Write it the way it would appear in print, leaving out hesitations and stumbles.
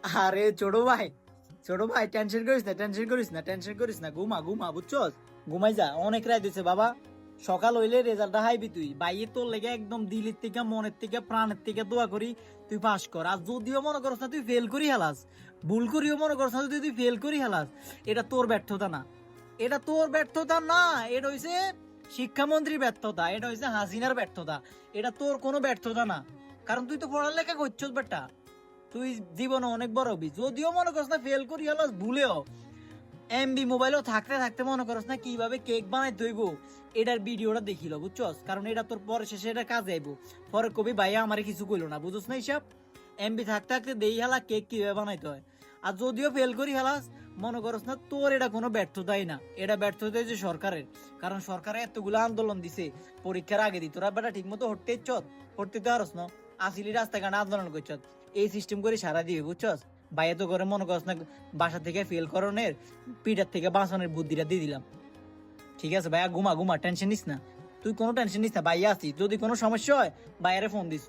আরে ছোট ভাই টেনশন করিস না ঘুমা বুঝছস? ঘুমাই যা, অনেক রাত হইছে বাবা। সকাল হইলে রেজাল্টটা হাইবি তুই। বাইয়ে তোর লেগে একদম দিলের থেকে মনের থেকে প্রাণের থেকে দোয়া করি তুই পাস কর। আর যদিও মনে করছ না তুই ফেল করি হেলাস, ভুল করিও মনে করছ না তুই ফেল করি হেলাস, এটা তোর ব্যর্থতা না, এটা তোর ব্যর্থতা না, এটা হইছে শিক্ষামন্ত্রীর ব্যর্থতা, এটা হইছে হাসিনার ব্যর্থতা, এটা তোর কোনো ব্যর্থতা না। কারণ তুই তো পড়ালেখা করছস বেটা, তুই জীবনে অনেক বড় হবি। যদিও মনে করছ না ফেল করি হলো ভুলেও, এমবি মোবাইলও থাকতে থাকতে মনে করছ না কিভাবে কেক বানাই দইব, এটার ভিডিওটা দেখিল বুঝছস? কারণ এটা তোর পরে শেষে এটা কাজে আইব। পরে কবি ভাইয়া আমারে কিছু কইলো না, বুঝছস না হিসাব? এমবি থাকতে থাকতে দেই হেলা কেক কিভাবে বানাইতে হয়। আর যদিও ফেল করি হেলাস, মনে করছ না তোর এটা কোনো ব্যর্থতাই না, এটা ব্যর্থতা হচ্ছে সরকারের। কারণ সরকারে এতগুলো আন্দোলন দিছে পরীক্ষার আগে দি, তোরা বেটা ঠিক মতো হটতে পারস না, আসিলি রাস্তাঘাটে আন্দোলন করছত। এই সিস্টেম করে সারা দিবে বুঝছস? বাইরে তো করে মনে করছ না বাসা থেকে ফেল করণের পিঠার থেকে বাঁচানোর বুদ্ধিটা দিয়ে দিলাম। ঠিক আছে ভাইয়া, ঘুমা টেনশন নিস না, তুই কোনো টেনশন নিস না, ভাইয়া আছি, যদি কোনো সমস্যা হয় বাইরে ফোন দিস।